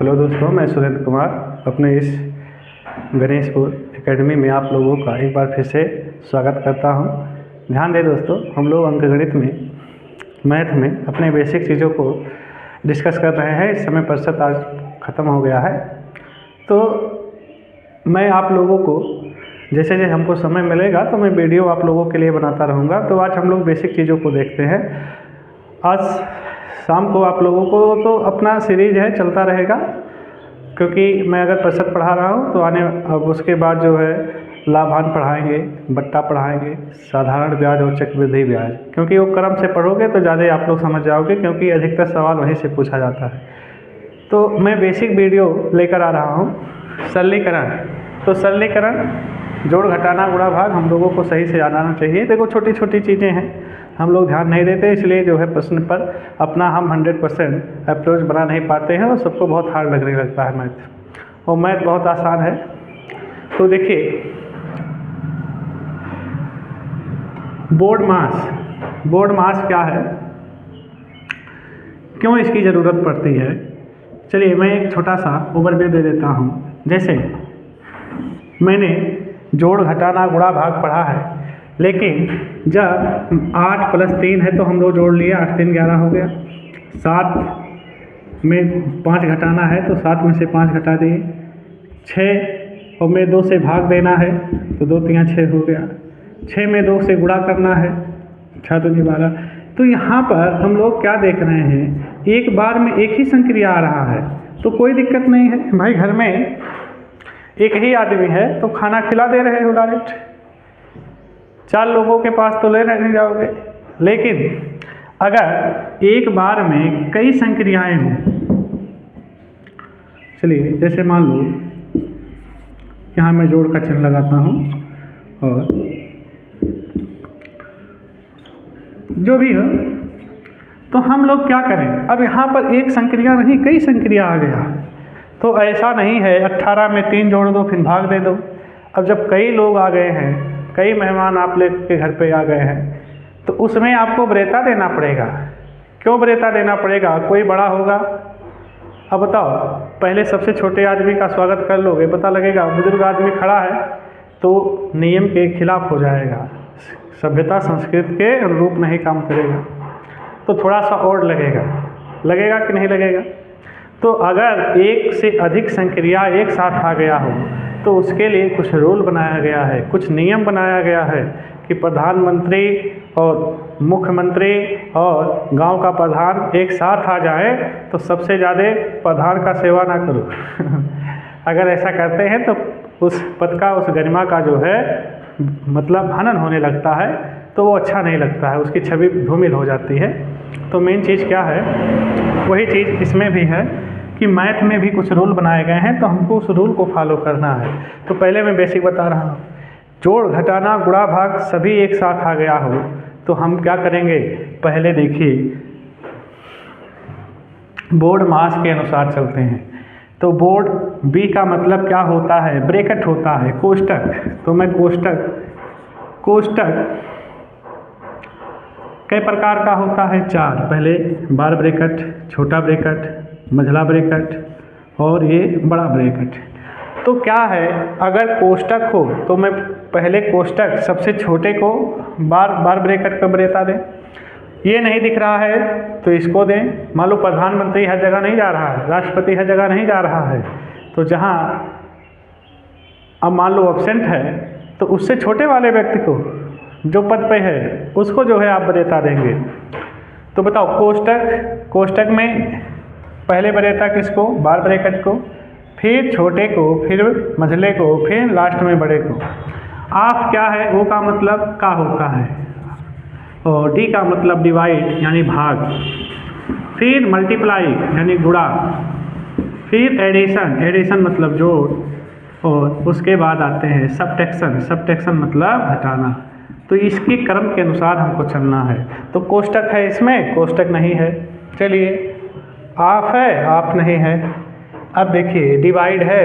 Hello दोस्तों, मैं सुरेंद्र कुमार अपने इस गणेशपुर एकेडमी में आप लोगों का एक बार फिर से स्वागत करता हूं। ध्यान दें दोस्तों, हम लोग अंकगणित में मैथ में अपने बेसिक चीज़ों को डिस्कस कर रहे हैं। इस समय प्रतिशत आज ख़त्म हो गया है, तो मैं आप लोगों को जैसे जैसे हमको समय मिलेगा तो मैं वीडियो आप लोगों के लिए बनाता रहूँगा। तो आज हम लोग बेसिक चीज़ों को देखते हैं। आज शाम को आप लोगों को तो अपना सीरीज है चलता रहेगा, क्योंकि मैं अगर प्रतिशत पढ़ा रहा हूँ तो अब उसके बाद जो है लाभांश पढ़ाएंगे, बट्टा पढ़ाएंगे, साधारण ब्याज और चक्रवृद्धि ब्याज, क्योंकि वो क्रम से पढ़ोगे तो ज़्यादा आप लोग समझ जाओगे, क्योंकि अधिकतर सवाल वहीं से पूछा जाता है। तो मैं बेसिक वीडियो लेकर आ रहा हूँ। सरलीकरण, तो सरलीकरण जोड़ घटाना गुणा भाग हम लोगों को सही से याद आना चाहिए। देखो छोटी छोटी चीज़ें हैं, हम लोग ध्यान नहीं देते, इसलिए जो है प्रश्न पर अपना हम 100% अप्रोच बना नहीं पाते हैं और सबको बहुत हार्ड लगने लगता है मैथ। और मैथ बहुत आसान है। तो देखिए, बोर्ड मास क्या है, क्यों इसकी ज़रूरत पड़ती है, चलिए मैं एक छोटा सा ओवरव्यू दे देता हूँ। जैसे मैंने जोड़ घटाना गुणा भाग पढ़ा है, लेकिन जब 8 + 3 है तो हम लोग जोड़ लिए, 8 3 11 हो गया। 7 में 5 घटाना है तो 7 में से 5 घटा दिए। 6 और में 2 से भाग देना है तो 2 3 6 हो गया। 6 में 2 से गुणा करना है, 6 दूनी 12। तो यहाँ पर हम लोग क्या देख रहे हैं, एक बार में एक ही संक्रिया आ रहा है तो कोई दिक्कत नहीं है भाई। घर में एक ही आदमी है तो खाना खिला दे रहे हो डायरेक्ट, 4 लोगों के पास तो ले नहीं जाओगे। लेकिन अगर एक बार में कई संक्रियाएं हों, चलिए जैसे मान लो यहाँ मैं जोड़ का चिन्ह लगाता हूँ, और जो भी हो, तो हम लोग क्या करें, अब यहाँ पर एक संक्रिया नहीं कई संक्रिया आ गया, तो ऐसा नहीं है 18 में 3 जोड़ दो फिर भाग दे दो। अब जब कई लोग आ गए हैं, कई मेहमान आप लोग के घर पे आ गए हैं, तो उसमें आपको ब्रेता देना पड़ेगा। क्यों ब्रेता देना पड़ेगा, कोई बड़ा होगा। अब बताओ, पहले सबसे छोटे आदमी का स्वागत कर लोगे, पता लगेगा बुजुर्ग आदमी खड़ा है तो नियम के खिलाफ हो जाएगा, सभ्यता संस्कृति के अनुरूप नहीं काम करेगा, तो थोड़ा सा और लगेगा कि नहीं लगेगा। तो अगर एक से अधिक संक्रिया एक साथ आ गया हो तो उसके लिए कुछ रूल बनाया गया है, कुछ नियम बनाया गया है कि प्रधानमंत्री और मुख्यमंत्री और गांव का प्रधान एक साथ आ जाए तो सबसे ज़्यादा प्रधान का सेवा ना करो। अगर ऐसा करते हैं तो उस पद का, उस गरिमा का जो है मतलब हनन होने लगता है, तो वो अच्छा नहीं लगता है, उसकी छवि धूमिल हो जाती है। तो मेन चीज़ क्या है, वही चीज़ इसमें भी है कि मैथ में भी कुछ रूल बनाए गए हैं, तो हमको उस रूल को फॉलो करना है। तो पहले मैं बेसिक बता रहा हूँ, जोड़ घटाना गुणा भाग सभी एक साथ आ गया हो तो हम क्या करेंगे, पहले देखिए बोर्ड मास के अनुसार चलते हैं। तो बोर्ड बी का मतलब क्या होता है, ब्रैकेट होता है, कोष्टक। तो मैं कोष्टक कई प्रकार का होता है, 4। पहले बार ब्रैकेट, छोटा ब्रैकेट, मझला ब्रैकेट और ये बड़ा ब्रैकेट। तो क्या है, अगर कोष्टक हो तो मैं पहले कोष्टक सबसे छोटे को बार ब्रैकेट पर ब्रेता दें। ये नहीं दिख रहा है तो इसको दें। मान लो प्रधानमंत्री हर जगह नहीं जा रहा है, राष्ट्रपति हर जगह नहीं जा रहा है, तो जहाँ अब मान लो एब्सेंट है तो उससे छोटे वाले व्यक्ति को जो पद पे है उसको जो है आप ब्रेता देंगे। तो बताओ, कोष्टक में पहले ब्रेता किसको, बार ब्रैकेट को, फिर छोटे को, फिर मझले को, फिर लास्ट में बड़े को। ऑफ क्या है, वो का मतलब का होता है, और डी का मतलब डिवाइड यानी भाग, फिर मल्टीप्लाई यानी गुणा, फिर एडिशन मतलब जोड़, और उसके बाद आते हैं सबट्रैक्शन मतलब घटाना। तो इसके क्रम के अनुसार हमको चलना है। तो कोष्टक है, इसमें कोष्टक नहीं है, चलिए ऑफ है, ऑफ नहीं है। अब देखिए डिवाइड है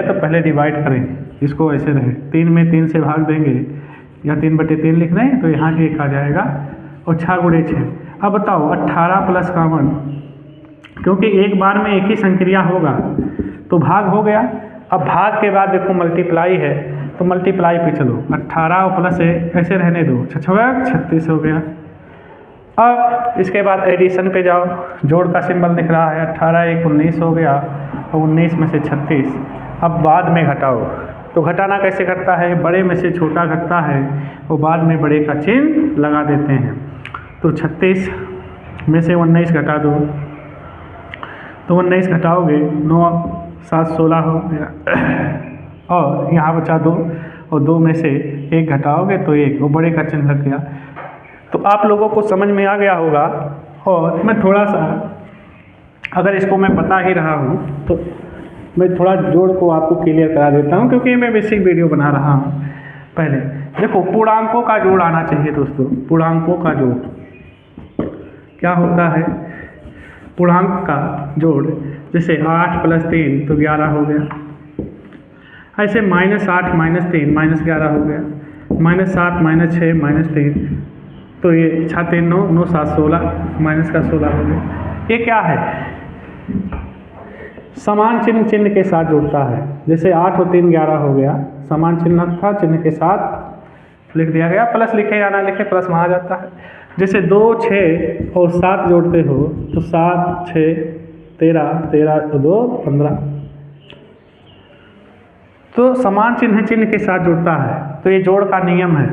तो पहले डिवाइड करें, इसको ऐसे रहे, 3 में 3 से भाग देंगे या 3/3 लिख दें तो यहाँ 1 आ जाएगा, और 6 × 6। अब बताओ 18 + 51 क्योंकि एक बार में एक ही संक्रिया होगा तो भाग हो गया। अब भाग के बाद देखो मल्टीप्लाई है, तो मल्टीप्लाई पे चलो, 18 और प्लस ऐसे रहने दो, 36 हो गया। अब इसके बाद एडिशन पे जाओ, जोड़ का सिंबल दिख रहा है, 18 एक 19 हो गया और 19 में से 36। अब बाद में घटाओ, तो घटाना कैसे करता है, बड़े में से छोटा घटता है और बाद में बड़े का चिन्ह लगा देते हैं। तो 36 में से 19 घटा दो, तो 19 घटाओगे 9 7 16 हो गया और यहाँ बचा 2 और 2 में से 1 घटाओगे तो 1 और बड़े का चिन्ह लग गया। तो आप लोगों को समझ में आ गया होगा। और मैं थोड़ा सा, अगर इसको मैं बता ही रहा हूँ तो मैं थोड़ा जोड़ को आपको क्लियर करा देता हूँ, क्योंकि मैं बेसिक वीडियो बना रहा हूँ। पहले देखो पूर्णांकों का जोड़ आना चाहिए दोस्तों। पूर्णांकों का जोड़ क्या होता है, पूर्णांक का जोड़, जैसे 8 + 3 तो 11 हो गया, ऐसे -8 - 3 -11 हो गया, -7 - 6 - 3 तो ये 6 3 9 9 7 16 माइनस का 16 हो गया। ये क्या है, समान चिन्ह के साथ जुड़ता है। जैसे 8 और 3 11 हो गया, समान चिन्ह था, चिन्ह के साथ लिख दिया गया, प्लस लिखे या ना लिखे प्लस वहाँ जाता है। जैसे 2 6 और 7 जोड़ते हो तो 7 6 13 13 2 15, तो समान चिन्ह के साथ जुड़ता है। तो ये जोड़ का नियम है,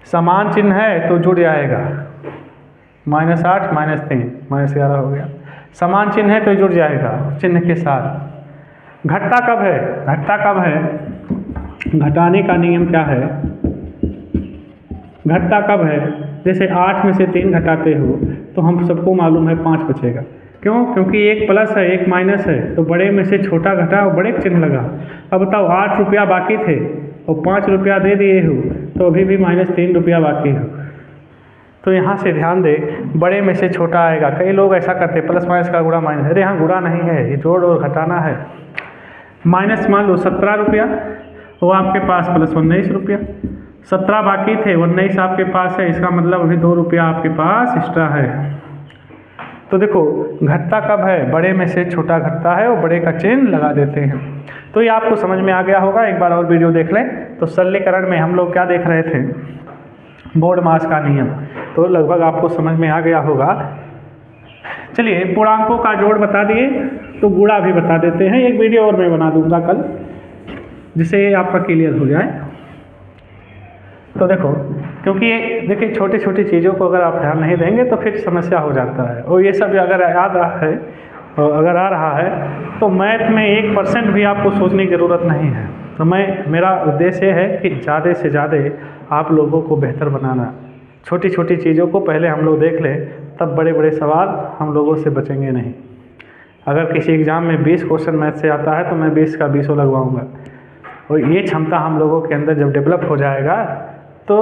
समान चिन्ह है तो जुड़ जाएगा, -8 - 3 -11 हो गया, समान चिन्ह है तो जुड़ जाएगा चिन्ह के साथ। घटता कब है, घटता कब है, घटाने का नियम क्या है, घटता कब है, जैसे 8 में से 3 घटाते हो तो हम सबको मालूम है 5 बचेगा। क्यों, क्योंकि एक प्लस है एक माइनस है, तो बड़े में से छोटा घटा और बड़े चिन्ह लगा। अब बताओ 8 रुपया बाकी थे और 5 रुपया दे दिए हो तो अभी भी -3 रुपया बाकी हो। तो यहाँ से ध्यान दे, बड़े में से छोटा आएगा। कई लोग ऐसा करते प्लस माइनस का गुणा माइनस, अरे यहाँ गुणा नहीं है, ये जोड़ और घटाना है। माइनस मान लो 17 रुपया, वो आपके पास प्लस 19 रुपया, 17 बाकी थे 19 आपके पास है, इसका मतलब अभी 2 रुपया आपके पास एक्स्ट्रा है। तो देखो घटता कब है, बड़े में से छोटा घटता है और बड़े का चिन्ह लगा देते हैं। तो ये आपको समझ में आ गया होगा। एक बार और वीडियो देख लें। तो सरलीकरण में हम लोग क्या देख रहे थे, बोर्ड मास का नियम, तो लगभग आपको समझ में आ गया होगा। चलिए पूर्णांकों का जोड़ बता दिए, तो गुणा भी बता देते हैं। एक वीडियो और मैं बना दूंगा कल, जिससे ये आपका क्लियर हो जाए। तो देखो, क्योंकि देखिए छोटी छोटी चीज़ों को अगर आप ध्यान नहीं देंगे तो फिर समस्या हो जाता है। और ये सब अगर याद है और अगर आ रहा है तो मैथ में 1% भी आपको सोचने की ज़रूरत नहीं है। तो मेरा उद्देश्य है कि ज़्यादा से ज़्यादा आप लोगों को बेहतर बनाना। छोटी छोटी चीज़ों को पहले हम लोग देख लें, तब बड़े बड़े सवाल हम लोगों से बचेंगे नहीं। अगर किसी एग्ज़ाम में 20 क्वेश्चन मैथ से आता है तो मैं 20 का 20 लगवाऊँगा। और ये क्षमता हम लोगों के अंदर जब डेवलप हो जाएगा तो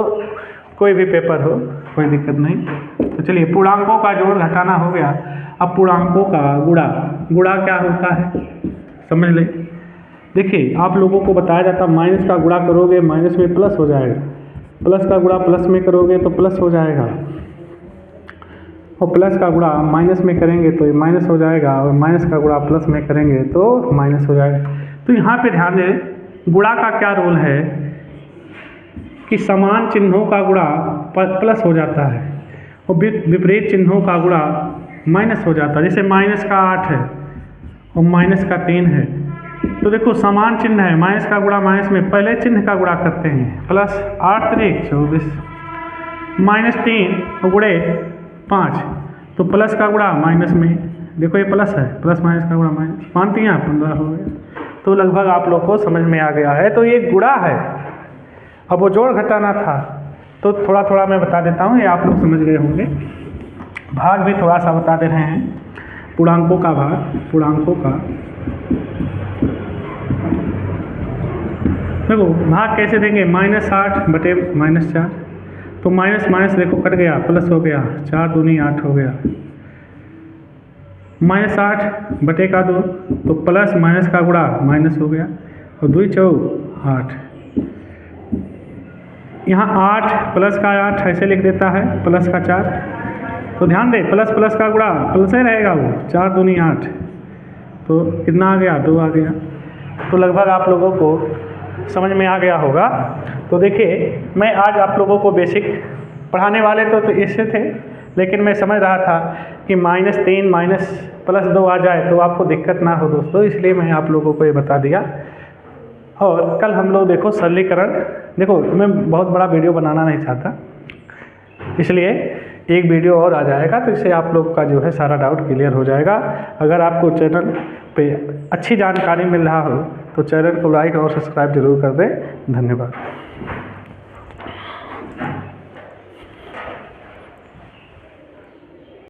कोई भी पेपर हो कोई दिक्कत नहीं। तो चलिए पूर्णांकों का जोड़ घटाना हो गया। अब पूर्णांकों का गुणा, गुणा क्या होता है समझ ले। देखिए आप लोगों को बताया जाता माइनस का गुणा करोगे माइनस में प्लस हो जाएगा, प्लस का गुणा प्लस में करोगे तो प्लस हो जाएगा, और प्लस का गुणा माइनस में करेंगे तो ये माइनस हो जाएगा, और माइनस का गुणा प्लस में करेंगे तो माइनस हो जाएगा। तो यहाँ पे ध्यान दें, गुणा का क्या रोल है कि समान चिन्हों का गुणा प्लस हो जाता है और विपरीत चिन्हों का गुणा माइनस हो जाता है। जैसे माइनस का 8 है और माइनस का 3 है, तो देखो समान चिन्ह है, माइनस का गुणा माइनस में पहले चिन्ह का गुणा करते हैं, प्लस 8 3 24, माइनस 3 और गुणे 5, तो प्लस का गुणा माइनस में, देखो ये प्लस है, प्लस माइनस का गुणा माइनस, मानती हैं आप 15 हो गया। तो लगभग आप लोग को समझ में आ गया है। तो ये गुणा है। अब वो जोड़ घटाना था तो थोड़ा थोड़ा मैं बता देता हूँ, ये आप लोग समझ गए होंगे। भाग भी थोड़ा सा बता दे रहे हैं, पूर्णांकों का भाग, पूर्णांकों का देखो भाग कैसे देंगे, -8 बटे -4, तो माइनस माइनस देखो कट गया, प्लस हो गया, 4 दूनी 8 हो गया, -8 बटे का 2, तो प्लस माइनस का गुणा माइनस हो गया, और 2 4 8, यहाँ 8 प्लस का 8 ऐसे लिख देता है, प्लस का 4, तो ध्यान दें, प्लस प्लस का गुणा प्लस ही रहेगा, वो 4 दूनी 8, तो कितना आ गया, 2 आ गया। तो लगभग आप लोगों को समझ में आ गया होगा। तो देखिए, मैं आज आप लोगों को बेसिक पढ़ाने वाले तो इससे थे, लेकिन मैं समझ रहा था कि -3 माइनस +2 आ जाए तो आपको दिक्कत ना हो दोस्तों, इसलिए मैं आप लोगों को ये बता दिया। और कल हम लोग देखो सरलीकरण, देखो मैं बहुत बड़ा वीडियो बनाना नहीं चाहता, इसलिए एक वीडियो और आ जाएगा, तो इससे आप लोग का जो है सारा डाउट क्लियर हो जाएगा। अगर आपको चैनल पे अच्छी जानकारी मिल रहा हो तो चैनल को लाइक और सब्सक्राइब जरूर कर दें। धन्यवाद।